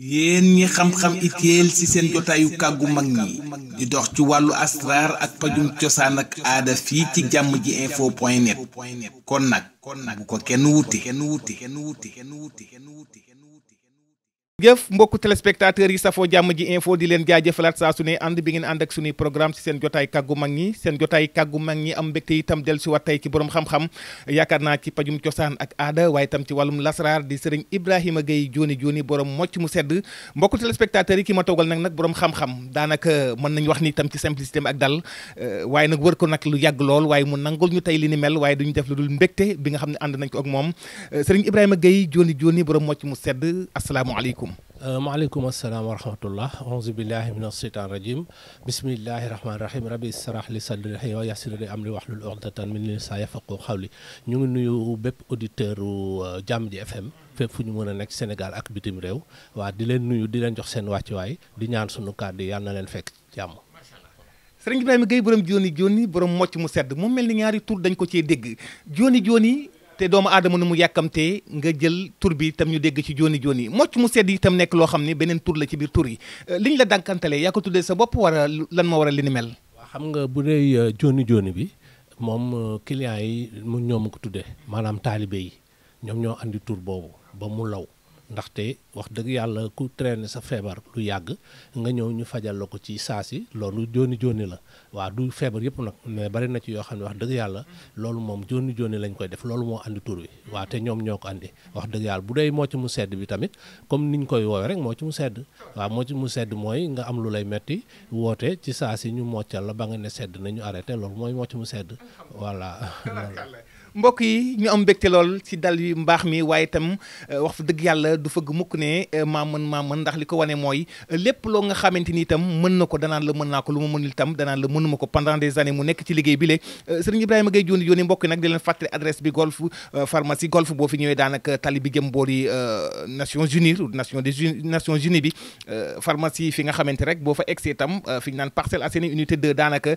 yéen ñi xam-xam itéel ci seen jotaayu kàggu mag ñi di dox ci wàllu asraar ak pajum cosaan ak aada fii ci jàmm ji info point net kon nag bu ko kenn wuti. jëf mbokku téléspectateurs yi safoo jàmm ji info di leen jaajëfalaat saa su ne ànd bi ngeen ànd ak suñuy programme ci seen jotaay kàggu mag ñi am mbégte itam del si wat tey ci borom xam-xam yaakaar naa ci pajum cosaan ak aada waaye itam ci wàllum lasraar di sëriñ Ibrahima Gueye jooni borom mocc mu sedd mbokku téléspectateurs yi ki ma toogal nag borom xam-xam daanaka mën nañu wax ni itam ci simplicité ak dal waaye nag wër ko nag lu yàgg lool waaye mu nangul ñu tey li ni mel waaye duñu def lu dul mbégte bi nga xam ne ànd nañ ko ak moom sëriñ Ibrahima Gueye jooni borom mocc mu sedd asalaamaaleykum. maaleykum asalaam wa rahmatullah auzu billahi min asheytaan rajim bismillahi rahmaani rahim rabbi israh li sadri wa yassir li amri wahlul uqdatan min lisaani yafqahu qawli ñu ngi nuyu bépp auditeur Jàmm ji FM fépp fu ñu mën a nekk Sénégal ak bitim réew waa di leen nuyu di leen jox seen wàccuwaay di ñaan sunu kàddu yàlla na leen fekk jàmm. sëriñ Ibrahima Gueye borom jooni borom mocc mu sedd mu mel ni ñaari tur dañ ko cee dégg jooni te doomu aadama nu mu yàkkamtee nga jël tur bi itam ñu dégg ci jooni mocc mu sedd itam nekk loo xam ne beneen tur la ci biir tur yi liñ la dànkantalee yaa ko tuddee sa bopp wala lan ma war a li ni mel. waaw xam nga bu dee jooni bi moom clients yi ñoo ma ko tuddee maanaam taalibe yi ñoom ñoo andi tur boobu ba mu law ndaxte wax dëgg yàlla ku traîner sa feebar lu yàgg nga ñëw ñu fajal la ko ci saasi loolu jooni la waaw du feebar yëpp nag mais bari na ci yoo xam ne wax dëgg yàlla loolu moom jooni lañ koy def loolu moo andi tur wi waaw te ñoom ñoo ko andi wax dëgg yàlla bu dee mocc mu sedd bi tamit comme niñ koy woowee rek mocc mu sedd waaw mocc mu sedd mooy nga am lu lay metti woote ci saasi ñu moccal la ba nga ne sedd na ñu arrêté loolu mooy mocc mu sedd voilà. mbokk yi ñu am mbégte lool ci dal yu mbaax mi waaye itam wax fa dëgg yàlla du fëgg mukk ne maa mën ndax li ko wane mooy lépp loo nga xamante ni itam mën na ko danaan la mën naa ko lu ma mënul itam danaan la mënuma ko pendant des années mu nekk ci liggéey bi le sëriñ Ibrahima Gueye jooni mbokk yi nag di leen fàttali adresse bi golf pharmacie golf boo fi ñëwee daanaka tali bi jëm boori Nations Unies bi pharmacie fi nga xamante rek boo fa egsee itam fi ñu naan Parcelles Assainies unité 2 daanaka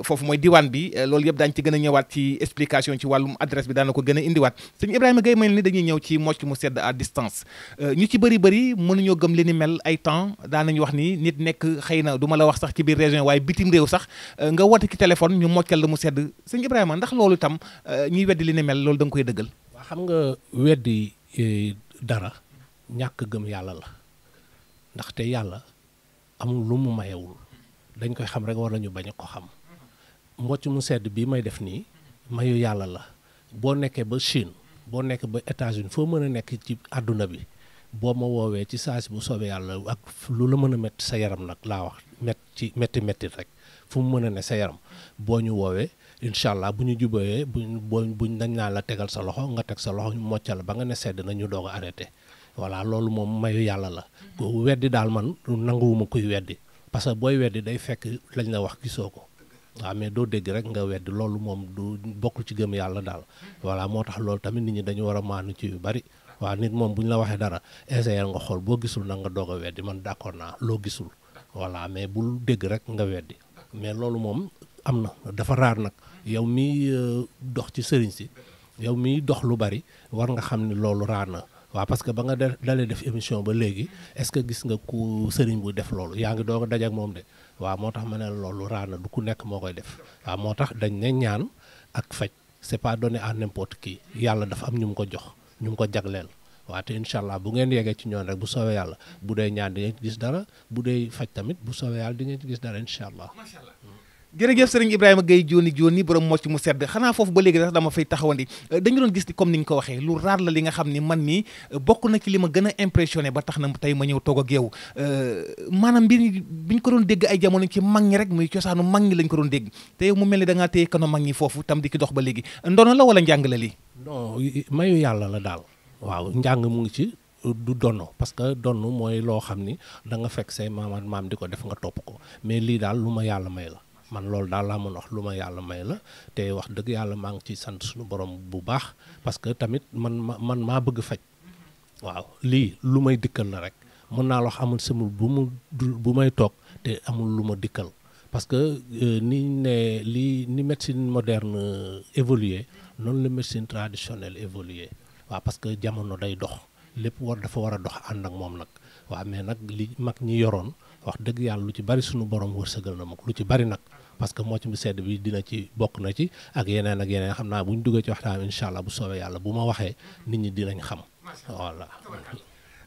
foofu mooy diwaan bi loolu yëpp daañu ci gën a ñëwaat ci explication ci wàllum adresse bi daana ko gën a indiwaat sëñ Ibrahima Gueye mel ni dañuy ñëw ci mocc mu sedd à distance ñu ci bëri mënuñoo gëm li ni mel ay temps daanañu wax ni nit nekk xëy na du ma la wax sax ci biir région waaye bitim réew sax nga woote ci téléphone ñu moccal la mu sedd sëñ Ibrahima ndax loolu itam ñuy weddi li ni mel loolu da nga koy dëggal. waaw xam nga weddi dara ñàkk gëm yàlla la ndaxte yàlla amul lu mu mayewul dañ koy xam rek war nañu bañ a ko xam mocc mu sedd bii may def nii mayu yàlla la boo nekkee ba Chine boo nekk ba États-Unis foo mën a nekk ci àdduna bi boo ma woowee ci saasi bu soobee yàlla ak lu la mën a métti sa yaram nag laa wax métti rek fu mu mën a ne sa yaram boo ñu woowee incha allah bu ñu jubawee buñ dañ naa la tegal sa loxo nga teg sa loxo ñu moccal ba nga ne sedd na ñu doog a arrêté voilà loolu moom mayu yàlla la weddi daal man nanguwuma kuy weddi parce que booy weddi day fekk lañ la wax gisoo ko waaw mais doo dégg rek nga wedd loolu moom du bokkul ci gëm yàlla daal voilà moo tax loolu tamit nit ñi dañu war a maanu ci yu bari waaw nit moom bu ñu la waxee dara essayer nga xool boo gisul nag nga doog a weddi man d'accord naa loo gisul voilà mais bul dégg rek nga weddi mais loolu moom am na dafa raar nag yow miy dox ci sëriñ si yow miy dox lu bari war nga xam ni loolu raar na waaw parce que ba nga dalee def émission ba léegi est-ce que gis nga ku sëriñ bu def loolu yaa ngi doog a daje ak moom de waaw moo tax ma ne loolu raana du ku nekk moo koy def waaw moo tax dañ ne ñaan ak faj c'est pas donné à n'importe qui yàlla dafa am ñu mu ko jox ñu mu ko jagleel waaw te incha allah bu ngeen yeggee ci ñoon rek bu soobee yàlla bu dee ñaan di ngeen ci gis dara bu dee faj tamit bu soobee yàlla di ngeen ci gis dara incha allah. jërëjëf sëriñ Ibrahima Gueye jooni borom mocc mu sedd xanaa foofu ba léegi sax dama fay taxawandi dañu doon gis ni comme ni nga ko waxee lu raar la li nga xam ni man mii bokk na ci li ma gën a impressionné ba tax na tey ma ñëw toog ak yow maanaam mbir biñ ko doon dégg ay jamono ci mag ñi rek muy cosaanu mag ñi lañ ko doon dégg te yow mu mel ni da ngaa téye kano mag ñi foofu tam di ki dox ba léegi ndono la wala njàng la lii. non mayu yàlla la daal waaw njàng mu ngi ci du donno parce que donn mooy loo xam ni da nga fekk say maam di ko def nga topp ko mais lii daal lu ma yàlla may la. man loolu daal laa mën wax lu ma yàlla may la te wax dëgg yàlla maa ngi ci sant suñu borom bu baax parce que tamit man maa bëgg faj waaw lii lu may dikkal la rek mën naa la wax amul semul bu may toog te amul lu ma dikkal parce que ni médecine moderne évolué noonu la médecine traditionnelle évolué waaw parce que jamono day dox lépp dafa war a dox ànd ak moom nag. waaw mais nag li mag ñi yoroon wax dëgg yàlla lu ci bari suñu borom wërsëgal na ma ko lu ci bari nag parce que mocc bu sedd bi dina ci bokk na ci ak yeneen xam naa bu ñu duggee ci waxtaan incha allah bu soobee yàlla bu ma waxee nit ñi dinañ xam voilà.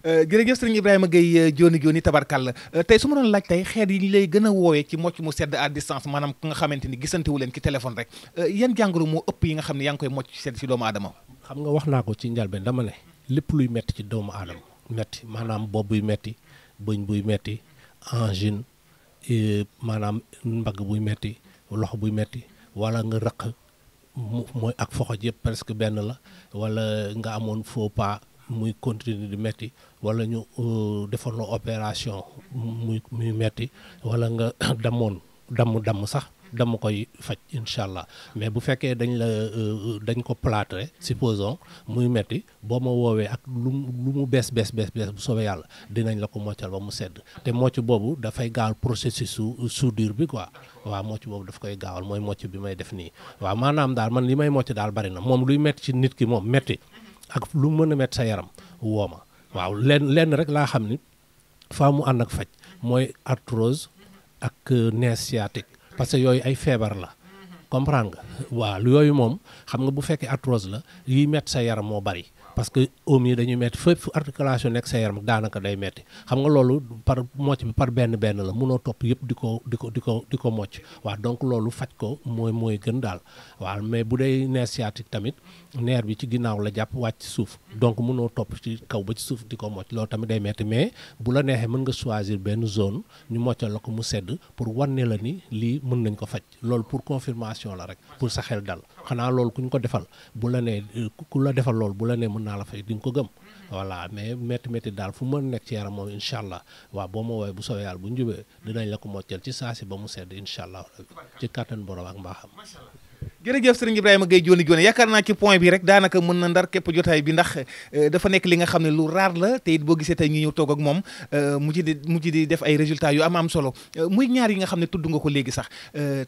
jërëjëf sëriñ Ibrahima Gueye Joni tabarkàlla tey su ma doon laaj tey xeet yi ñu lay gën a woowee ci mocc mu sedd à distance maanaam ku nga xamante ni gisantewu leen ci téléphone rek yan jàngoro moo ëpp yi nga xam ne yaa ngi koy mocc sedd ci doomu aadama. xam nga wax naa ko ci njëlbeen dama ne lépp luy metti ci doomu aadama metti maanaam bopp buy metti bëñ buy metti angine maanaam mbagg buy metti loxo buy metti wala nga rëq mooy ak foxoj yëpp presque benn la wala nga amoon faux pas muy continuer di metti wala ñu defoon la opération muy metti wala nga damm sax dama koy faj incha allah mais bu fekkee dañ ko plâtré supposons muy metti boo ma woowee ak lu mu bees bu soobee yàlla dinañ la ko moccal ba mu sedd te mocc boobu dafay gaawal processus soudure bi quoi waaw mocc boobu daf koy gaawal mooy mocc bi may def nii waaw maanaam daal man li may mocc daal bari na moom luy metti ci nit ki moom metti ak lu mën a metti sa yaram woo ma waaw lenn rek laa xam ni faa mu ànd ak faj mooy arthrose ak nerf sciatique parce que yooyu ay feebar la comprendre nga waaw yooyu moom xam nga bu fekkee arthrose la yiy metti sa yaram moo bari parce que oom yi dañuy metti fépp fu articulation nekk sa yaram daanaka day metti xam nga loolu par mocc bi par benn la mënoo topp yëpp di ko mocc waaw donc loolu faj ko mooy gën daal waaw mais bu dee nerf sciatique tamit nerf bi ci ginnaaw la jàpp wàcc suuf donc mënoo topp ci kaw ba ci suuf di ko mocc loolu tamit day metti mais bu la neexee mën nga choisir benn zone ñu moccal la ko mu sedd pour wane la ni lii mën nañ ko faj loolu pour confirmation la rek pour sa xel dal xanaa loolu ku ñu ko defal bu la nee ku la defal loolu bu la nee mën naa la fay di nga ko gëm voilà mais métti daal fu mën nekk ci yaram moom incha allah waaw boo ma woowee bu soobee yàlla bu njubee dinañ la ko moccal ci saa si ba mu sedd incha allah ci kàttan borom ak mbaaxam. jërëjëf sëriñ Ibrahima Gueye Joni yaakaar naa ci point bi rek daanaka mën na ndar képp jotaay bi ndax dafa nekk li nga xam ne lu raar la te it boo gisee tey ñu ñëw toog ak moom mu ci di def ay résultats yu am solo muy ñaar yi nga xam ne tudd nga ko léegi sax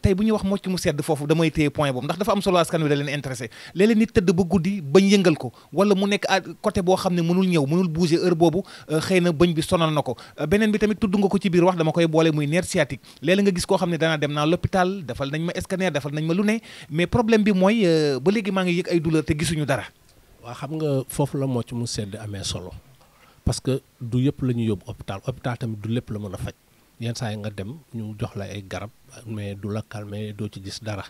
tey bu ñuy wax mocc mu sedd foofu damay téye point boobu ndax dafa am solo askan wi da leen intéressé léeg-léeg nit tëdd ba guddi bañ yëngal ko wala mu nekk côté boo xam ne mënul bouger heure boobu xëy na bëñ bi sonal na ko beneen bi tamit tudd nga ko ci biir wax dama koy boole muy nerf sciatique léeg-léeg nga gis koo xam ne dana dem naa l'hôpital defal nañ ma scanner defal nañ ma lu ne mais problème bi mooy ba léegi maa ngi yëg ay douleur te gisuñu dara. waaw xam nga foofu la mocc mu sedd amee solo parce que du yëpp la ñu yóbbu hôpital tamit du lépp la mën a faj yenn saa yi nga dem ñu jox la ay garab mais du la calmer doo ci gis dara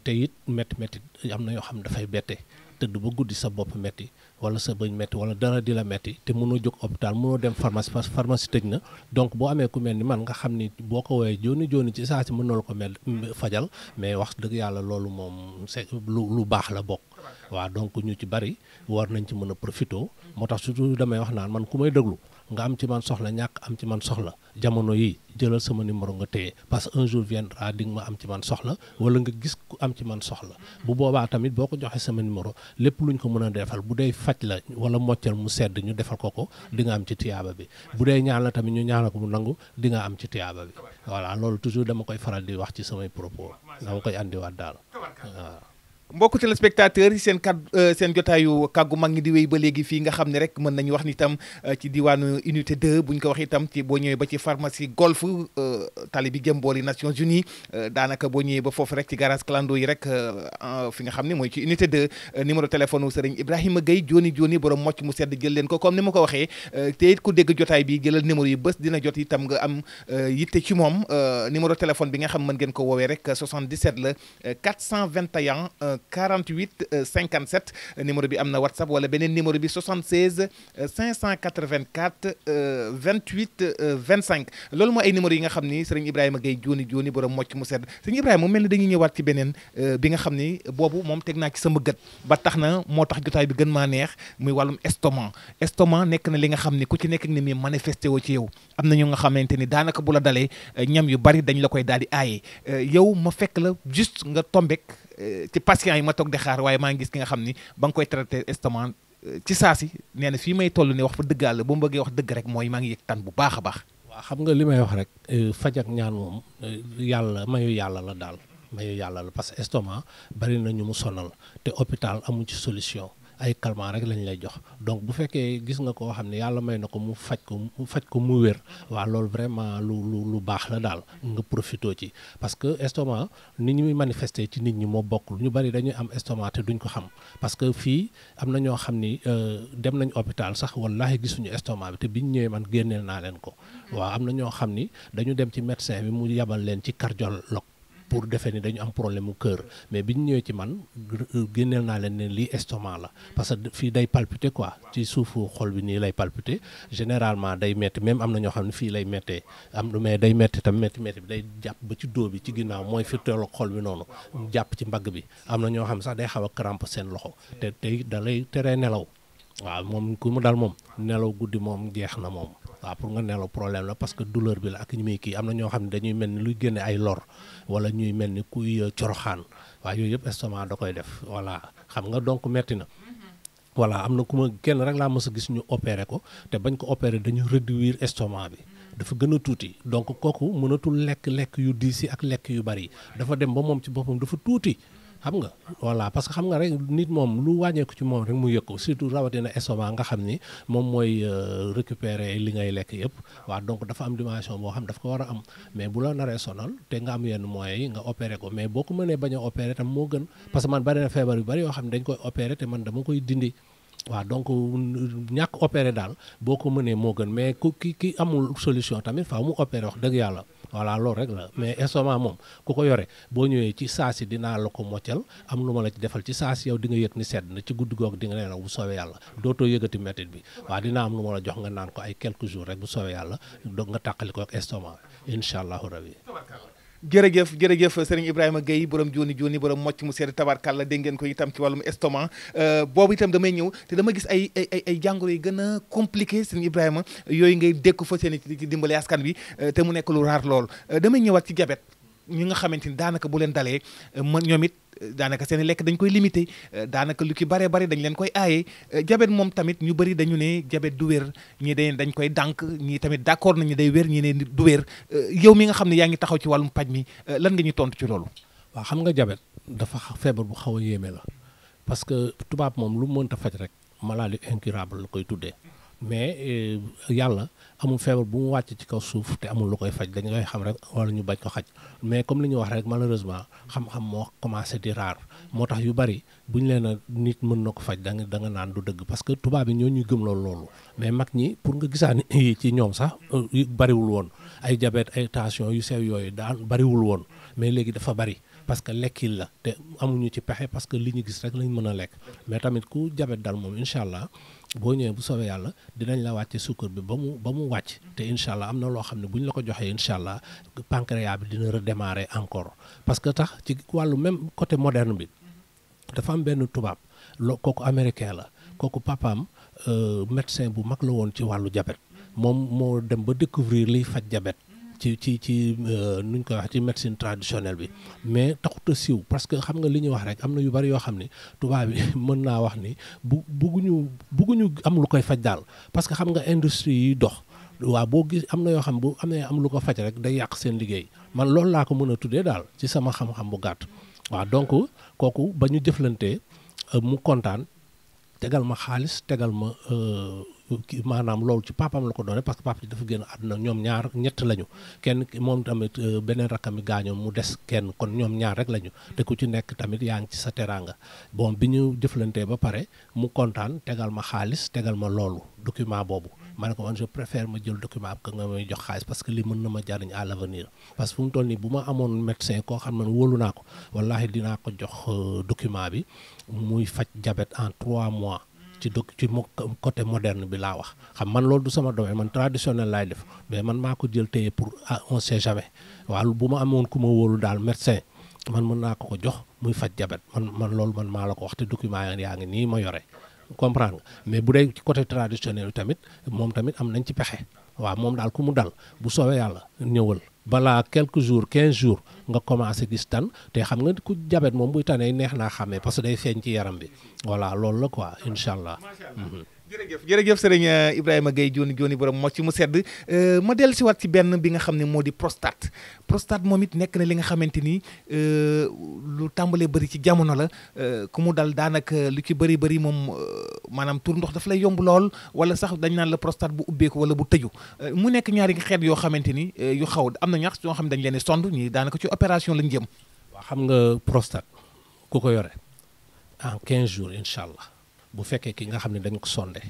te it métti am na yoo xam dafay bette tëdd ba guddi sa bopp métti wala sa bëñ métti wala dara di la métti te mënoo jóg hôpital mënoo dem pharmacie parce que pharmacie tëj na donc boo amee ku mel ni man nga xam ni boo ko woowee jooni ci saa si mën na la ko fajal mais wax dëgg yàlla loolu moom c'est lu baax la bokk waaw donc ñu ci bari war nañ ci mën a profité moo tax surtout damay wax naan man ku may déglu nga am ci man soxla ñàkk am ci man soxla jamono yi jëlal sama numéro nga téye parce que un jour viendra di nga ma am ci man soxla wala nga gis ku am ci man soxla bu boobaa tamit boo ko joxee sama numéro lépp luñ ko mën a defal bu dee faj la wala moccal mu sedd ñu defal ko di nga am ci tiyaaba bi bu dee ñaan la tamit ñu ñaanal ko mu nangu di nga am ci tiyaaba bi voilà loolu toujours dama koy faral di wax ci samay propos dama koy andiwaat daal waaw. mbokku téléspectateurs yi seen jotaayu kàggu mag ñi di wéy ba léegi fii nga xam ne rek mën nañu wax ni itam ci diwaanu unité 2 bu ñu ko wax itam ci boo ñëwee ba ci pharmacie Golf tali bi jëm boori Nations Unies daanaka boo ñëwee ba foofu rek ci garage clando yi rek fi nga xam ne mooy ci unité 2 numéro téléphone Serigne Ibrahima Gueye Joni borom mocc mu sedd jël leen ko comme ni ma ko waxee te it ku dégg jotaay bi jëlal numéro yi bés dina jot itam nga am yitte ci moom numéro téléphone bi nga xam mën ngeen ko woowee rek 77 la 421 48 57 numéro bi am na WhatsApp wala beneen numéro bi 76 584 28 25 loolu mooy ay numéro yi nga xam ni Serigne Ibrahima Gueye Joni borom mocc mu sedd Serigne Ibrahima mu mel ni dañuy ñëwaat ci beneen bi nga xam ni boobu moom teg naa ci sama gët ba tax na moo tax jotaay bi gën maa neex muy wàllum estomac nekk na li nga xam ni ku ci nekk ni muy manifesté woo ci yow am na ñu nga xamante ni daanaka bu la dalee ñam yu bari dañ la koy daal di aaye yow ma fekk la juste nga tombek ci patient yi ma toog di xaar waaye maa ngi gis ki nga xam ni ba nga koy traité estomac ci saa si nee na fii may toll ni wax fa dëgg yàlla bu ma bëggee wax dëgg rek mooy maa ngi yëg tan bu baax a baax. waaw xam nga li may wax rek faj ak ñaan moom yàlla mayu yàlla la daal mayu yàlla la parce que estomac bari na ñu mu sonal te hôpital amu ci solution ay calmant rek lañ lay jox donc bu fekkee gis nga koo xam ne yàlla may na ko mu faj ko mu wér waaw loolu vraiment lu baax la daal nga profité ci parce que estomac ni ñuy manifester ci nit ñi moo bokkul ñu bari dañuy am estomac te duñ ko xam parce que fii am na ñoo xam ni dem nañ hôpital sax wallahi gisuñu estomac bi te biñ ñëwee man génneel naa leen ko waaw am na ñoo xam ni dañu dem ci médecin bi mu yabal leen ci cardiologue pour defee ni dañu am problème mu cœur mais bi ñu ñëwee ci man génneel naa leen ne lii estomac la parce que fii day palpiter quoi ci suufu xol bi nii lay palpiter généralement day metti même am na ñoo xam ne fii lay mettee mais day metti tam metti bi day jàpp ba ci dos bi ci ginnaaw mooy fi tollu xol bi noonu jàpp ci mbagg bi am na ñoo xam ne sax day xaw a crampe seen loxo te tey da lay teree nelaw waaw moom ku mu dal moom nelaw guddi moom jeex na moom waaw pour nga nelaw problème la parce que douleur bi la ak ñi muy kii am na ñoo xam ne dañuy mel ni luy génne ay lor wala ñuy mel ni kuy coroxaan waaye yooyu yëpp estomac da koy def voilà xam nga donc metti na voilà am na ku ma kenn rek laa mës a gis ñu opéré ko te bañ ko opéré dañu réduire estomac bi dafa gën a tuuti donc kooku mënatul lekk yu diis yi ak lekk yu bari dafa dem ba moom ci boppam dafa tuuti xam nga voilà parce que xam nga rek nit moom lu wàññeeku ci moom rek mu yëg ko surtout rawatina estomac nga xam ni moom mooy récupérer li ngay lekk yëpp waaw donc dafa am dimension boo xam daf ko war a am mais bu la naree sonal te nga am yenn moyens yi nga opéré ko mais boo ko mënee bañ a opéré tam moo gën parce que man bari na feebar yu bari yoo xam ne dañ koy opéré te man dama koy dindi waaw donc ñàkk opéré daal boo ko mënee moo gën mais ku ki amul solution tamit faaw mu opéré wax dëgg yàlla voilà loolu rek la mais estomac moom ku ko yore boo ñëwee ci saasi dinaa la ko moccal am lu ma la ci defal ci saasi yow di nga yëg ni sedd na ci guddi goog di nga nelaw bu soobee yàlla dootoo yëgati métit bi waaw dinaa am lu ma la jox nga naan ko ay quelques jours rek bu soobee yàlla doog nga tàqali ko ak estomac incha allahu rabi. jërëjëf Serigne Ibrahima Gueye borom jooni borom mocc mu sedd tabarkàlla dégg ngeen ko itam ci wàllum estomac boobu itam damay ñëw te dama gis ay jàngoro yi gën a compliqué Serigne Ibrahima yooyu ngay dékku fa seen ci dimbali askan wi te mu nekk lu raar lool damay ñëwaat ci diabète ñi nga xamante ni daanaka bu leen dalee man ñoom it daanaka seen lekk dañ koy limité daanaka lu ki bare dañ leen koy aaye diabète moom tamit ñu bëri dañu ne diabète du wér ñii dañ koy dànk ñii tamit d'accord nañu day wér ñii ne du wér yow mi nga xam ne yaa ngi taxaw ci wàllum paj mi lan nga ñu tontu ci loolu. waaw xam nga diabète dafa feebar bu xaw a yéeme la parce que tubaab moom lu mënta faj rek maladie incurable la koy tuddee mais yàlla amul feebar bu mu wàcc ci kaw suuf te amul lu koy faj dañ koy xam rek wala ñu bañ ko xaj mais comme li ñu wax rek malheureusement xam-xam moo commencé di raar moo tax yu bari bu ñu leen a nit mën na ko faj da nga naan du dëgg parce que tubaab yi ñoo ñuy gëm loolu mais mag ñi pour nga gisaani ci ñoom sax bariwul woon ay diabète ay tension yu sew yooyu daan bariwul woon mais léegi dafa bari parce que lekkil la te amuñu ci pexe parce que li ñu gis rek lañ mën a lekk mais tamit ku diabète dal moom incha allah boo ñëwee bu soobee yàlla dinañ la wàcce suukar bi ba mu wàcc te incha allah am na loo xam ne bu ñu la ko joxee incha allah pancréas bi dina redémarrer encore parce que tax ci wàllu même côté moderne bi dafa am benn tubaab kooku américain la kooku papaam médecin bu mag la woon ci wàllu diabète moom moo dem ba découvrir liy faj diabète ci nuñ koy wax ci médecine traditionnelle bi mais taxut a siiw parce que xam nga li ñuy wax rek am na yu bari yoo xam ne tubaab bi mën naa wax ni bugguñu am lu koy faj daal parce que xam nga industrie yi dox waaw boo gis am na yoo xam bu amee am lu ko faj rek day yàq seen liggéey man loolu laa ko mën a tuddee daal ci sama xam-xam bu gàtt waaw donc kooku ba ñu jëflantee mu kontaan tegal ma xaalis tegal ma maanaam loolu ci papam la ko doone parce que papa ji dafa génn àdduna ñoom ñaar ñett lañu kenn moom tamit beneen rakkam mi gaañoo mu des kenn kon ñoom ñaar rek lañu te ku ci nekk tamit yaa ngi ci sa teraanga bon bi ñu jëflantee ba pare mu kontaan tegal ma xaalis tegal ma loolu document boobu ma ne ko man je préfère ma jël document que nga may jox xaalis parce que li mën na ma jariñ à l'avenir parce que fu mu toll nii bu ma amoon médecin koo xam ne wóolu naa ko wallahi dinaa ko jox document bi muy faj diabète en 3 mois ci côté moderne bi laa wax xam man loolu du sama domaine man traditionnel laay def mais man maa ko jël téye pour on sait jamais waaw bu ma amoon ku ma wóolu daal médecin man mën naa ko jox muy faj diabète man loolu man maa la ko wax te document yaa ngi nii ma yore comprendre nga mais bu dee ci côté traditionnel bi tamit moom tamit am nañ ci pexe waaw moom daal ku mu dal bu soobee yàlla ñëwal balaa quelques jours 15 jours nga commencé gis tan te xam nga ku diabète moom buy tanee neex naa xàmmee parce que day feeñ ci yaram bi voilà loolu la quoi incha allah. jërëjëf sëriñ Ibrahima Gueye jooni borom moo ci mu sedd ma dellu si waat ci benn bi nga xam ne moo di prostate moom it nekk na li nga xamante ni lu tàmbalee bëri ci jamono la ku mu dal daanaka lu ci bëri moom maanaam tur ndox daf lay yomb lool wala sax dañ naan la prostate bu ubbeeku wala bu tëju mu nekk ñaari xeet yoo xamante ni yu xaw am na ñax yoo xam ne dañ leen di sond ñi daanaka ci opération lañ jëm. waaw xam nga prostate ku ko yore en 15 jours incha allah. bu fekkee ki nga xam ne dañ ko sondé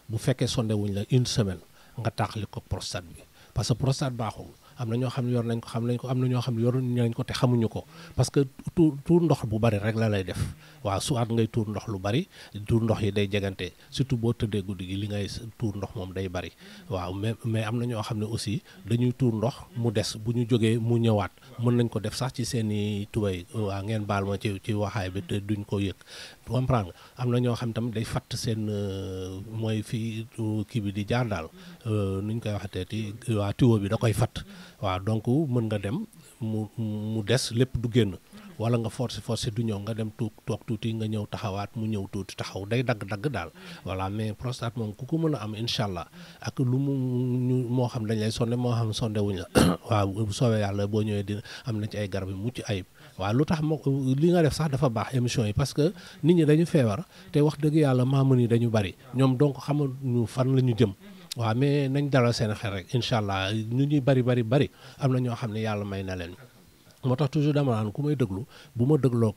bu fekkee sondé wuñ la une semaine nga tàqali ko prostate bi parce que prostate baaxul am na ñoo xam ne yor nañ ko xam nañ ko am na ñoo xam ne yor nañ ko te xamuñu ko parce que tuur ndox bu bari rek la lay def waaw soit ngay tuur ndox lu bari tuur ndox yi day jegante surtout boo tëddee guddi gi li ngay tuur ndox moom day bari waaw mais am na ñoo xam ne aussi dañuy tuur ndox mu des bu ñu jógee mu ñëwaat mën nañ ko def sax ci seeni tubay waa ngeen baal ma ci waxaay bi te duñ ko yëg comprendre nga am na ñoo xam tamit day fatt seen mooy fii kii bi di jaar daal nuñ koy waxatee ti waa tuyau bi da koy fatt waaw donc mën nga dem mu des lépp du génn wala nga forcé du ñëw nga dem toog tuuti nga ñëw taxawaat mu ñëw tuuti taxaw day dagg daal voilà mais prostate moom ku ko mën a am incha allah ak lu mu moo xam dañ lay sonde moo xam sonde wuñ la waaw bu soobee yàlla boo ñëwee dina am na ci ay garab yu mucc ayib waaw lu tax li nga def sax dafa baax émission yi parce que nit ñi dañu feebar te wax dëgg yàlla maamu ni dañu bari ñoom donc xamuñu fan la ñu jëm waaw mais nañ dalal seen xel rek incha allah ñu ñuy bari am na ñoo xam ne yàlla may na leen moo tax toujours dama naan ku may déglu bu ma dégloo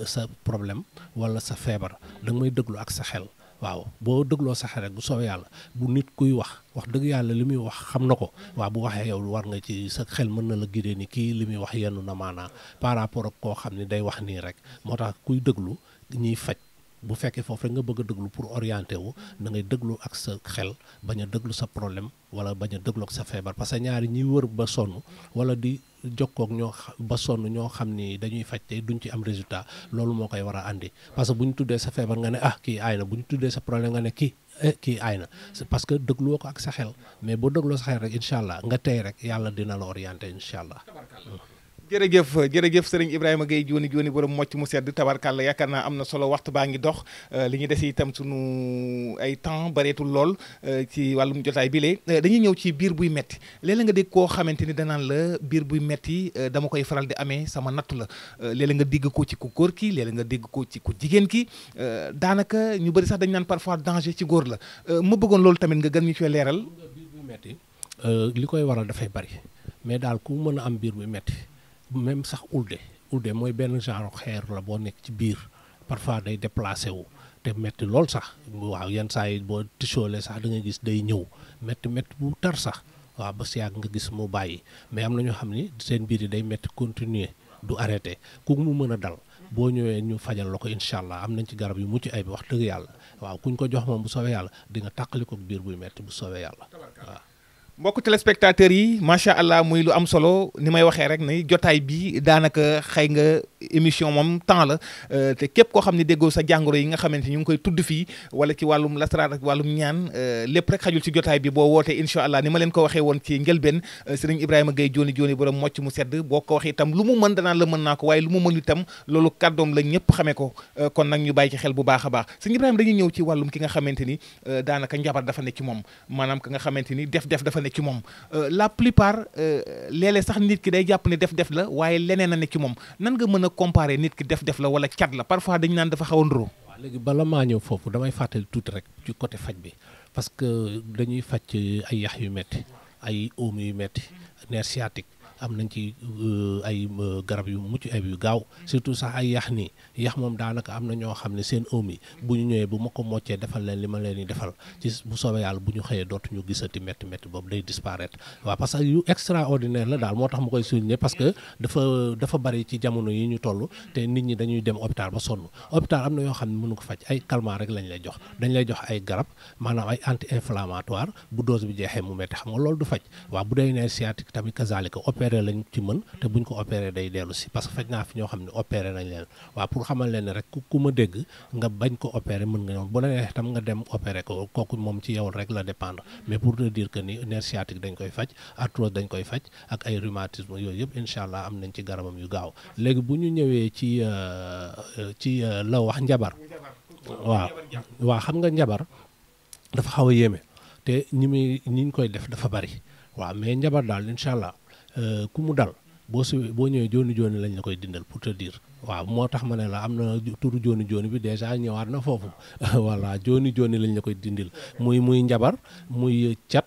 sa problème wala sa feebar da nga may déglu ak sa xel waaw boo dégloo sa xel rek bu soobee yàlla bu nit kuy wax dëgg yàlla li muy wax xam na ko waaw bu waxee yow war nga ci sa xel mën na la guider ni kii li muy wax yenn na maanaa par rapport ak koo xam ne day wax nii rek moo tax kuy déglu ñuy faj bu fekkee foofu rek nga bëgg a déglu pour orienter wu da ngay déglu ak sa xel bañ a déglu sa problème wala bañ a déglu ak sa feebar parce que ñaari ñi wër ba sonn wala di jokkoog ba sonn ñoo xam ni dañuy faj te duñ ci am résultat loolu moo koy war a andi parce que bu ñu tuddee sa feebar nga ne kii aay na bu ñu tuddee sa problème nga ne kii aay na c'est parce que dégluwoo ko ak sa xel mais boo dégloo sa xel rek incha allah nga tey rek yàlla dina la orienter incha allah. jërëjëf sëriñ Ibrahima Gueye jooni borom mocc mu sedd tabarkàlla yaakaar naa am na solo waxtu baa ngi dox li ñu des itam sunu ay temps bareetul lool ci wàllum jotaay bi lee dañuy ñëw ci biir buy metti léeg-léeg nga dégg koo xamante ni danaan la biir buy metti dama koy faral di amee sama nattu la léeg-léeg nga dégg ko ci ku góor ki léeg-léeg nga dégg ko ci ku jigéen ki daanaka ñu bëri sax dañ naan parfois danger ci góor la ma bëggoon loolu tamit nga gën ñu ci leeral. biir buy metti li koy waral dafay bari mais daal ku mën a am biir buy metti même sax ulde mooy benn genre xeer la boo nekk ci biir parfois day déplacé wu te metti lool sax waaw yenn saa yi boo tisoole sax da nga gis day ñëw metti bu tar sax waaw ba si yàgg nga gis mu bàyyi mais am na ñoo xam ni seen biir yi day metti continuer du arrêté ku mu mën a dal boo ñëwee ñu fajal la ko incha allah am nañ ci garab yu mucc ay bi wax dëgg yàlla waaw kuñ ko jox moom bu soobee yàlla di nga tàqali ko biir buy metti bu soobee yàlla waaw. mbokk téléspectateurs yi macha allah muy lu am solo ni may waxee rek ne jotaay bi daanaka xëy nga émission moom temps la te képp koo xam ne déggoo sa jàngoro yi nga xamante ni ñu ngi koy tudd fii wala ci wàllum lasaraar ak wàllum ñaan lépp rek xajul ci jotaay bi boo wootee incha allah ni ma leen ko waxee woon ci njëlbeen sëriñ Ibrahima Gueye jooni borom mocc mu sedd boo ko waxee itam lu mu mën danaan la mën naa ko waaye lu mu mën itam loolu kàddoom la ñëpp xamee ko kon nag ñu bàyyi ci xel bu baax a baax sëriñ Ibrahima dañuy ñëw ci wàllum ki nga xamante ni daanaka njabar dafa nekk ci moom maanaam ki nga xamante ni def dafa nekk ci moom la plupart léeg-léeg sax nit ki day jàpp ne def la waaye leneen a nekk ci moom nan nga mën a comparer nit ki def la wala cat la parfois dañu naan dafa xaw a nduroo. waaw léegi bala maa ñëw foofu damay fàttali tuuti rek ci côté faj bi parce que dañuy faj ay yax yu metti ay oom yu metti nerf sciatique am nañ ci ay garab yu mucc ayib yu gaaw surtout sax ay yax nii yax moom daanaka am na ñoo xam ne seen oom yi bu ñu ñëwee bu ma ko moccee defal leen li ma leen di defal ci bu soobee yàlla bu ñu xëyee dootuñu gisati métti boobu day disparaître waaw parce que yu extraordinaire la daal moo tax ma koy souligner parce que dafa bari ci jamono yi ñu toll te nit ñi dañuy dem hôpital ba sonn hôpital am na yoo xam ne mënu ko faj ay calmant rek lañ lay jox dañ lay jox ay garab maanaam ay anti inflammatoire bu dose bi jeexee mu métti xam nga loolu du faj waaw bu dee nerf sciatique tamit kazalika opéré lañ ci mën te buñ ko opéré day dellu si parce que faj naa fi ñoo xam ne opéré nañ leen waaw pour xamal leen ne rek ku ma dégg nga bañ ko opéré mën nga ñoom bu la neexee tam nga dem opéré ko kooku moom ci yow rek la dépendre mais pour te dire que ni nerf sciatique dañ koy faj arthrose dañ koy faj ak ay rhumatisme yooyu yëpp incha allah am nañ ci garabam yu gaaw léegi bu ñu ñëwee ci la wax njabar waaw xam nga njabar dafa xaw a yéeme te ñi ñu koy def dafa bari waaw mais njabar daal incha allah ku mu dal boo ñëwee jooni jooni lañ la koy dindal pour te dire waaw moo tax ma ne la am na turu jooni jooni bi déjà ñëwaat na foofu voilà jooni jooni lañ la koy dindil muy njabar muy cat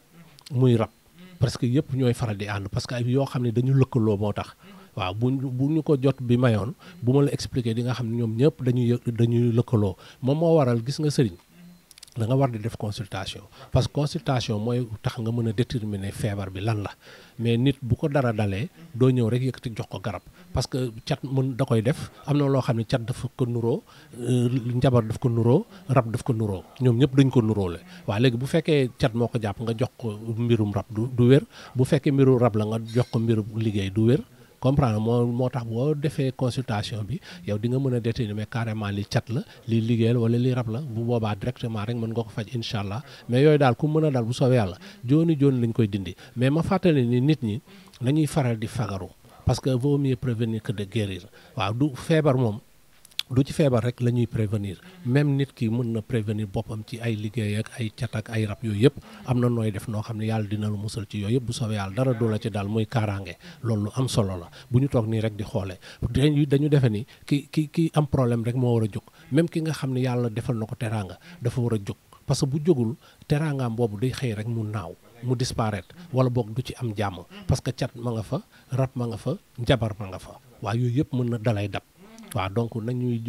muy rab parce que yëpp ñooy faral di ànd parce que ay yoo xam ne dañu lëkkaloo moo tax waaw bu ñu ko jot bi mayoon bu ma la expliquer di nga xam ne ñoom ñëpp dañuy lëkkaloo moom moo waral gis nga sëriñ da nga war di def consultation parce que consultation mooy tax nga mën a déterminer feebar bi lan la mais nit bu ko dara dalee doo ñëw rek yëkkati jox ko garab parce que cat da koy def am na loo xam ne cat dafa ko nuroo njabar daf ko nuroo rab daf ko nuroo ñoom ñëpp dañ ko nuróole waaw léegi bu fekkee cat moo ko jàpp nga jox ko mbirum rab du wér bu fekkee mbirum rab la nga jox ko mbirum liggéey du wér comprendre moo tax boo defee consultation bi yow di nga mën a déterminer carrément li cat la li liggéeyal wala li rab la bu boobaa directement rek mën nga ko faj incha allah mais yooyu daal ku mën a dal bu soobee yàlla jooni jooni lañ koy dindi mais ma fàttali ni nit ñi nañuy faral di fagaru parce que vaut mieux prévenir que de guérir waaw du feebar moom du ci feebar rek la ñuy prévenir même nit ki mën na prévenir boppam ci ay liggéey ak ay cat ak ay rab yooyu yëpp am na nooy def noo xam ne yàlla dina la musal ci yooyu yëpp bu soobee yàlla dara du la ci daal muy kaaraange loolu am solo la bu ñu toog nii rek di xoolee dañu defe ni ki am problème rek moo war a jóg même ki nga xam ne yàlla defal na ko teraanga dafa war a jóg parce que bu jógul teraangaam boobu day xëy rek mu naaw mu disparaître wala boog du ci am jàmm parce que cat ma nga fa rab ma nga fa njabar ma nga fa waaye yooyu yëpp mën na dalay dab waaw donc nañuy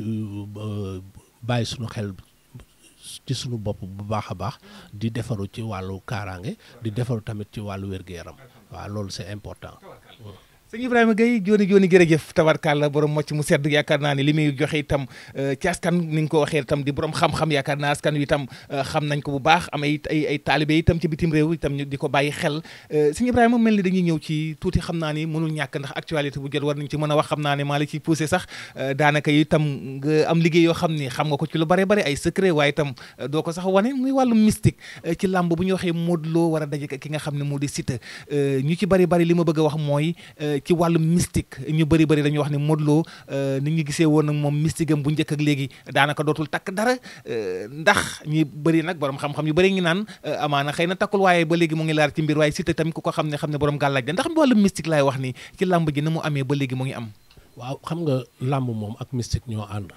bàyyi suñu xel ci suñu bopp bu baax a baax di defaru ci wàllu kaaraange di defaru tamit ci wàllu wér-gu-yaram waaw loolu c'est important. sëñ Ibrahima Gueye jooni jooni jërëjëf tabarkàlla borom mocc mu sedd yaakaar naa ne li muy joxe itam ci askan ni nga ko waxee itam di borom xam-xam yaakaar naa askan wi itam xam nañ ko bu baax am ay taalibe itam ci bitim réew itam di ko bàyyi xel sëñ Ibrahima mel ni dañuy ñëw ci tuuti xam naa ni mënul ñàkk ndax actualité bu jot war nañ ci mën a wax xam naa ne maa la ciy poussé sax daanaka itam nga am liggéey yoo xam ni xam nga ko ci lu bare bare ay secret waaye itam doo ko sax wane muy wàllu mystique ci làmb bu ñu waxee Modou Lo war a daje ki nga xam ne moo di Siteu ñu ci bari li ma bëgg a wax mooy ci wàllum mystique ñu bëri dañuy wax ne Modou Lo ni ñu gisee woon nag moom mystique am bu njëkk ak léegi daanaka dootul takk dara ndax ñi bëri nag borom xam-xam yu bëri ngi naan amaana xëy na takkul waaye ba léegi mu ngi laar ci mbir waaye Siteu tamit ku ko xam ne borom gàllaaj la ndax wàllum mystique laay wax ni ci làmb ji na mu amee ba léegi mu ngi am. waaw xam nga làmb moom ak mystique ñoo ànd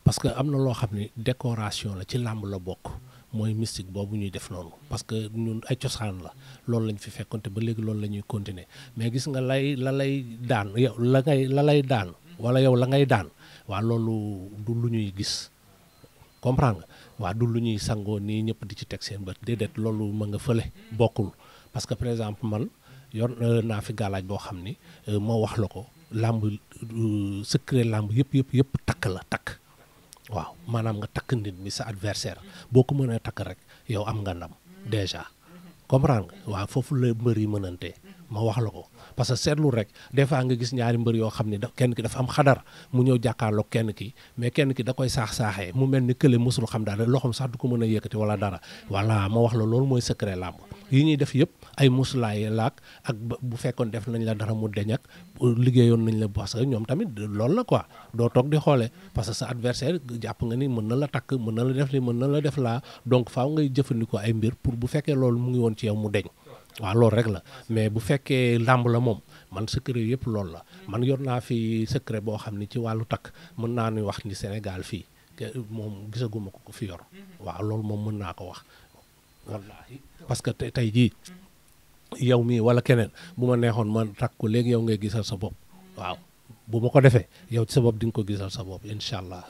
parce que am na loo xam ne décoration la ci làmb la bokk. mooy mystique boobu ñuy def noonu parce que ñun ay cosaan la loolu lañ fi fekkonte ba léegi loolu la ñuy continuer mais gis nga la lay daan yow la lay daan wala yow la ngay daan waa loolu du lu ñuy gis comprendre nga waa du lu ñuy sangoo nii ñëpp di ci teg seen bët déedéet loolu ma nga fële bokkul parce que par exemple man yor naa fi gàllaaj boo xam ni moo wax la ko làmb secret làmb yëpp takk waaw maanaam nga takk nit mi sa adversaire boo ko mënee takk rek yow am nga ndam déjà comprendre nga waaw foofu la mbër yi mënantee ma wax la ko parce que seetlu rek des fois nga gis ñaari mbër yoo xam ne kenn ki dafa am xadar mu ñëw jàkkaarloog kenn ki mais kenn ki da koy saaxee mu mel ni kële mosul xam dara loxoom sax du ko mën a yëkkati wala dara voilà ma wax la loolu mooy secret làmb yi ñuy def yëpp ay muslaay laak ak bu fekkoon def nañ la dara mu deñ ak liggéeyoon nañ la parce que ñoom tamit loolu la quoi doo toog di xoolee parce que sa adversaire jàpp nga ni mën na la takk mën na la def li mën na la def laa donc faaw ngay jëfandikoo ay mbir pour bu fekkee loolu mu ngi woon ci yow mu deñ waaw loolu rek la mais bu fekkee làmb la moom man secret yëpp loolu la man yor naa fi secret boo xam ni ci wàllu takk mën naa ni wax ni Sénégal fii moom gisaguma ko fi yor waaw loolu moom mën naa ko wax wallaahi parce que tey jii yow mii wala keneen bu ma neexoon man takk ko léegi yow ngay gisal sa bopp waaw bu ma ko defee yow ci sa bopp di nga ko gisal sa bopp incha allah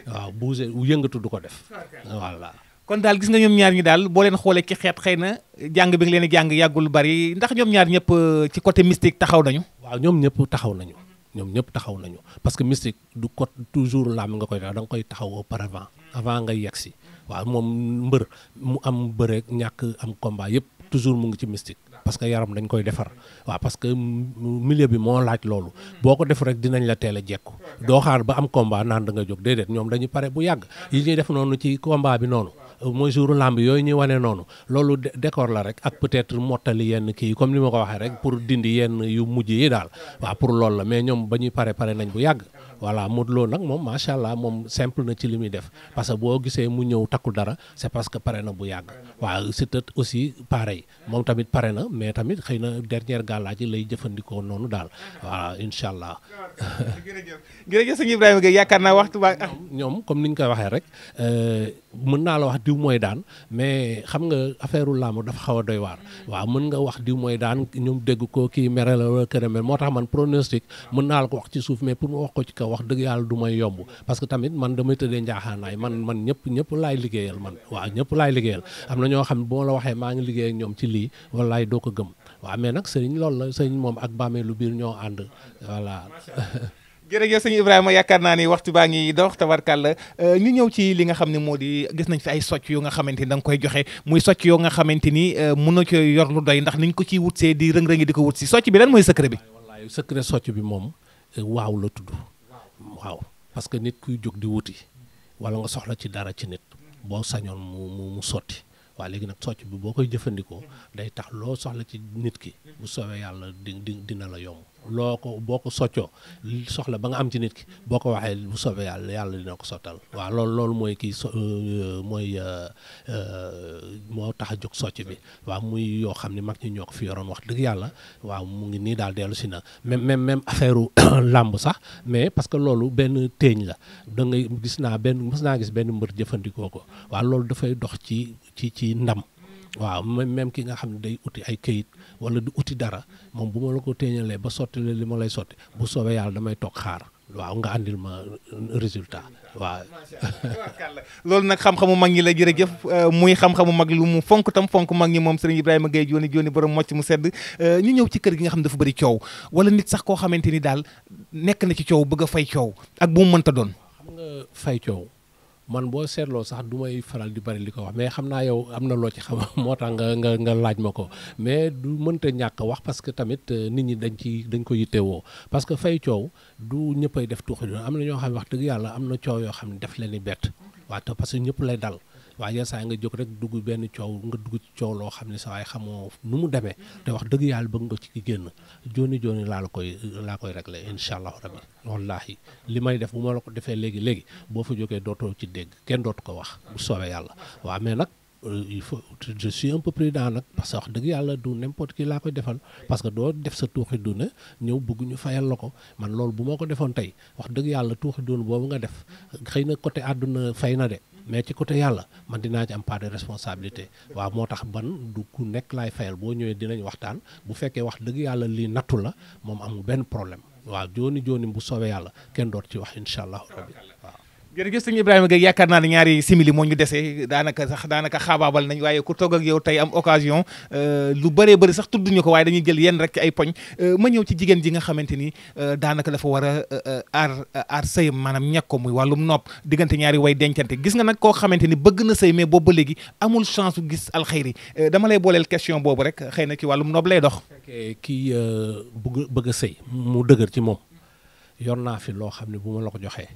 waaw buuse yëngatu du ko def voilà. kon daal gis nga ñoom ñaar ñi daal boo leen xoolee ci xeet xëy na jàng bi nga leen jàng yàggul bari ndax ñoom ñaar ñëpp ci côté mystique taxaw nañu. waaw ñoom ñëpp taxaw nañu parce que mystique du ko toujours laam nga koy tax da nga koy taxaw auparavant avant ngay yegg si waaw moom mbër mu am bëreek ñàkk am combat yëpp toujours mu ngi ci mystique. parce que yaram dañ koy defar waaw parce que milieu bi moo laaj loolu boo ko def rek dinañ la teel a jekku doo xaar ba am combat naan da nga jóg déedéet ñoom dañuy pare bu yàgg yi ñuy def noonu ci combat bi noonu mooy jouru lamb yooyu ñuy wane noonu loolu décor la rek ak peut-être mottali yenn kii comme ni ma ko waxee rek pour dindi yenn yu mujj yi daal waaw pour loolu la mais ñoom ba ñuy pare nañ bu yàgg voilà Modou Lo nag moom macha allah moom simple na ci li muy def parce que boo gisee mu ñëw takkul dara c'est parce que pare na bu yàgg waaw Siteu aussi pareil moom tamit pare na mais tamit xëy na dernière gàllaaj yi lay jëfandikoo noonu daal voilà incha allah. jërëjëf sëñ Ibrahima Gueye yaakaar naa waxtu baa ñoom comme ni ñu koy waxee rek mën naa la wax diw mooy daan mais xam nga affaire làmb dafa xaw a doy waar waaw mën nga wax diw mooy daan ñoom dégg ko kii mere la wala kër moo tax man pronostic mën naa la ko wax ci suuf mais pour mu wax ko ci kaw wax dëgg yàlla du may yomb parce que tamit man damay tëddee njaaxaanaay man ñëpp laay liggéeyal man waaw ñëpp laay liggéeyal am na ñoo xam ne bu ma la waxee maa ngi liggéey ak ñoom ci lii wallaay doo ko gëm waaw mais nag sëriñ loolu la sëriñ moom ak bàmmeelu biir ñoo ànd voilà. jërëjëf sëñ Ibrahima yaakaar naa ni waxtu baa ngi dox tabarkàlla ñu ñëw ci li nga xam ne moo di gis nañ fi ay socc yoo nga xamante ni da nga koy joxe muy socc yoo nga xamante ni mën na ko yor lu doy ndax niñ ko ciy wut see di rëng-rëngi di ko wut si socc bi lan mooy secret bi. wallaay secret socc bi moom waaw la tudd waaw parce que nit kuy jóg di wuti wala nga soxla ci dara ci nit boo sañoon mu sotti waaw léegi nag socc bi boo koy jëfandikoo day tax loo soxla ci nit ki bu soobee yàlla dina la yomb loo ko boo ko soccoo soxla ba nga am ci nit ki boo ko waxee bu soobee yàlla dina ko sottal waaw loolu mooy kii moo tax a jóg socc bi waaw muy yoo xam ne mag ñi ñoo ko fi yoroon wax dëgg yàlla waaw mu ngi nii daal dellu si na même affaire làmb sax mais parce que loolu benn teeñ la da ngay mës naa gis benn mbër jëfandikoo ko waaw loolu dafay dox ci ndam waaw même ki nga xam ne day uti ay këyit wala di uti dara moom bu ma la ko téeñalee ba sotti li ma lay sotti bu soobee yàlla damay toog xaar waaw nga andil ma résultat waaw. loolu nag xam-xamu mag ñi la jërëjëf muy xam-xamu mag lu mu fonk mag ñi moom sëriñ Ibrahima Gueye jooni borom mocc mu sedd ñu ñëw ci kër gi nga xam ne dafa bëri coow wala nit sax koo xamante ni daal nekk na ci coow bëgg a fay coow ak bu mu mënta doon. xam nga fay coow. man boo seetloo sax du may faral di bari li ko wax mais xam naa yow am na loo ci xam moo tax nga laaj ma ko mais du mënta ñàkk wax parce que tamit nit ñi dañ ko yittewoo parce que fay coow du ñëppay def tuuxi doon am na ñoo xam ne wax dëgg yàlla am na coow yoo xam ne def leen ni bett waaw te parce que ñëpp lay dal waaye yenn saa nga jóg rek dugg benn coow nga dugg ci coow loo xam ne sa waaye xamoo nu mu demee te wax dëgg yàlla bëgg nga ci génn jooni laa koy réglé incha allahu rabbi wallahi li may def bu ma la ko defee léegi boo fa jógee dootoo ci dégg kenn dootu ko wax bu soobee yàlla waaw mais nag il faut je suis un peu prudent nag parce que wax dëgg yàlla du n'importe qui laa koy defal parce que doo def sa tuuxi duna ñëw bëgg ñu fayal la ko man loolu bu ma ko defoon tey wax dëgg yàlla tuuxi duna boobu nga def xëy na côté àdduna fay na de mais ci côté yàlla man dinaa ci am part de responsabilité waaw moo tax ban du ku nekk laay fayal boo ñëwee dinañ waxtaan bu fekkee wax dëgg yàlla lii nattu la moom amul benn problème waaw jooni bu soobee yàlla kenn doot ci wax incha allahu rabbi waaw. jërëjëf sëñ Ibrahima Gueye yaakaar naa ne ñaari simili moo ñu desee daanaka xaabaabal nañ waaye ku toog ak yow tey am occasion lu bëree bëri sax tudduñu ko waaye dañuy jël yenn rek ay poñ ma ñëw ci jigéen ji nga xamante ni daanaka dafa war a aar sëyam maanaam ñàkk ko muy wàllum nopp diggante ñaari way dencante gis nga nag koo xamante ni bëgg na sëy mais boobu ba léegi amul chance bu gis alxayri dama lay booleel question boobu rek xëy na ci wàllum nopp lay dox. kii bëgg a sëy mu dëgër ci moom yor naa fi loo xam ne bu ma la ko joxee.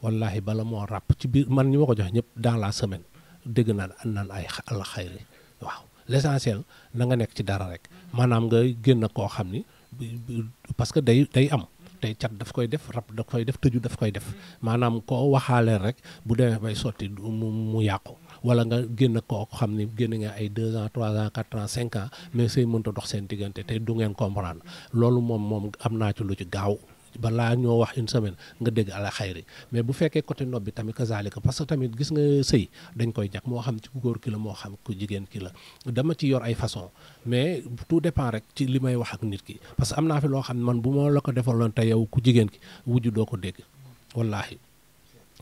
wallahi bala moo ràpp ci biir man ñi ma ko jox ñëpp dans la semaine dégg naan ay àll xayri waaw l'essentiel na nga nekk ci dara rek maanaam nga génn koo xam ni parce que day am tey cat daf koy def rab daf koy def tëju daf koy def maanaam koo waxaalee rek bu demee bay sotti mu yàqu wala nga génn koo xam ni génn nga ay 2 ans 3 ans 4 ans 5 ans mais sëy mënta dox seen diggante te du ngeen comprendre loolu moom am naa ci lu ci gaaw balaa ñoo wax une semaine nga dégg ala xayri mais bu fekkee côté nopp bi tamit kazalika parce que tamit gis nga sëy dañ koy ñàkk moo xam ci ku góor ki la moo xam ku jigéen ki la dama ci yor ay façon mais tout dépend rek ci li may wax ak nit ki parce que am naa fi loo xam ne man bu ma la ko defaloon te yow ku jigéen ki wujju doo ko dégg wallaahi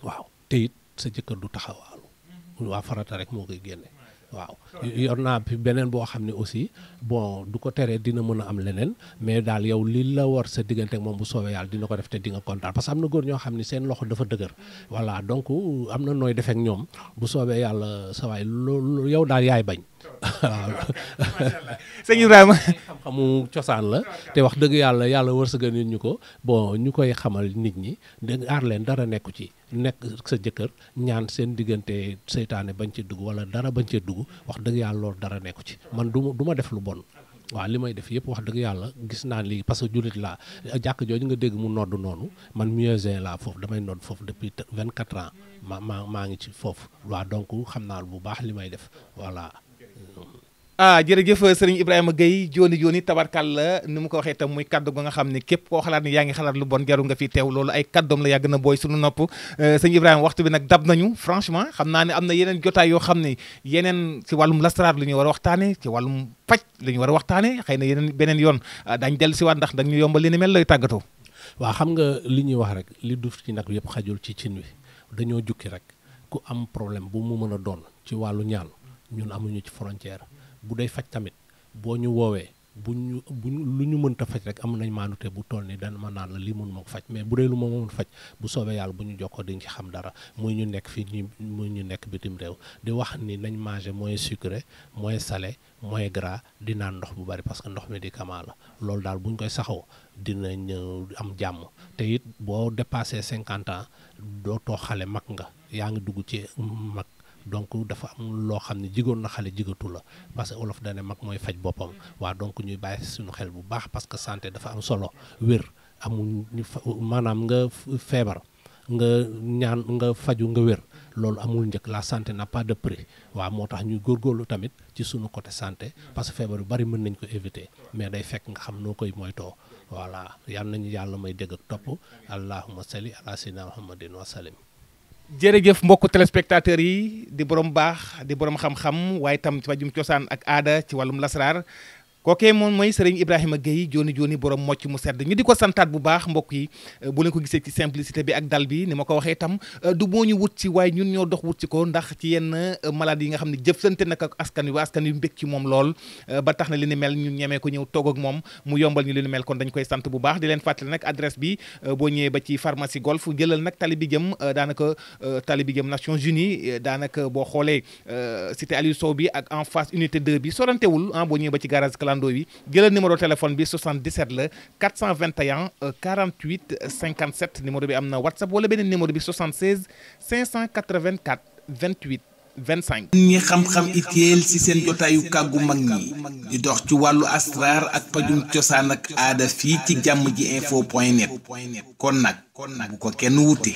waaw te it sa jëkkër du taxawaalu waa farata rek moo koy génne waaw yor naa fi beneen boo xam ne aussi bon du ko teree dina mën a am leneen mais daal yow li la war sa diggante ak moom bu soobee yàlla dina ko def te di nga kontaan parce que am na góor ñoo xam ne seen loxo dafa dëgër voilà donc am na nooy defek ñoom bu soobee yàlla sa waay loolu yow daal yaay bañ waaw. sëñ Ibrahima. xam-xamu cosaan la te wax dëgg yàlla wërsëgal nit ñu ko bon ñu koy xamal nit ñi da aar leen dara nekku ci nekk sa jëkkër ñaan seen diggante seytaane bañ ci dugg wala dara bañ cee dugg wax dëgg yàlla loolu dara nekku ci man du ma def lu bon waaw li may def yëpp wax dëgg yàlla gis naa lii parce que jullit laa jàkk jooju nga dégg mu nodd noonu man muezzin laa foofu damay nodd foofu depuis 24 ans maa ngi ci foofu waaw donc xam naa bu baax li may def voilà. jërëjëf sëriñ Ibrahima Gueye jooni tabarkàlla ni mu ko waxee tam muy kaddu ga nga xam ne képp koo xalaat ni yaa ngi xalaat lu bon jaru nga fi teew loolu ay kaddoom la yàgg na booy suñu nopp sëñ Ibrahima waxtu bi nag dab nañu franchement xam naa ne am na yeneen jotaay yoo xam ne yeneen ci wàllum lasaraar lu ñu war a waxtaane ci wàllum paj lu ñu war a waxtaane xëy na yeneen beneen yoon dañ dellu si waat ndax dañu yombal li ni mel lay tàggatoo. waaw xam nga li ñuy wax rek li duuf ci nag yëpp xajul ci cin wi dañoo jukki rek ku am problème bu mu mën a doon ci wàllu ñaan ñun amuñu ci frontière bu day faj tamit boo ñu woowee bu lu ñu mënta faj rek am nañ maanute bu toll ni dana ma naan la lii mun ma ko faj mais bu dee lu ma mën faj bu soobee yàlla bu ñu jokkoo dañ ci xam dara muy ñu nekk fii muy ñu nekk bitim réew di wax ni nañ manger moins sucré moins salé moins gras di naan ndox bu bari parce que ndox médicament la loolu daal bu ñu koy saxoo dinañ am jàmm te it boo dépassé 50 ans dootoo xale mag nga yaa ngi dugg ci mag. donc dafa am loo xam ne jigoon na xale jigatu la parce que olof dane mag mooy faj boppam waaw donc ñuy bàyyi suñu xel bu baax parce que santé dafa am solo wér amul maanaam nga feebar nga ñaan nga faju nga wér loolu amul njëkk la santé n'a pas de prix waaw moo tax ñuy góorgóorlu tamit ci suñu côté santé parce que feebar yu bari mën nañ ko éviter mais day fekk nga xam noo koy moytoo voilà yal nañu yàlla may dégg ak topp allahumma salli ala sayyidina muhammadin wa sallim. jërëjëf mbokku téléspectateurs yi di borom baax di borom xam-xam waaye tam ci wàllum cosaan ak aada ci wàllum lasraar kookee moom mooy sëriñ Ibrahima Gueye jooni borom mocc mu sedd ñu di ko santaat bu baax mbokk yi bu leen ko gisee ci simplicité bi ak dal bi ni ma ko waxee itam du moo ñu wut ci waaye ñun ñoo dox wut ci ko ndax ci yenn maladies yi nga xam ne jëflante nag ak askan wi ba askan wi mbég ci moom lool ba tax na li ni mel ñun ñemee ko ñëw toog ak moom mu yombal ñu li ni mel kon dañ koy sant bu baax di leen fàttali nag adresse bi boo ñëwee ba ci pharmacie Golf jëlal nag tali bi jëm daanaka tali bi jëm Nations Unies daanaka boo xoolee cité Aliou Sow bi ak en face unité 2 bi sorantewul boo ñëwee ba ci garage Kalando bi jëlal numéro téléphone bi 77 la 421 48 57 numéro bi am na WhatsApp wala beneen numéro bi 76 584 28 25. ñi xam-xam itéel ci seen jotaayu kàggu mag ñi di dox ci wàllu asraar ak pajum cosaan ak aada fii ci jàmm ji info.net kon nag bu ko kenn wuti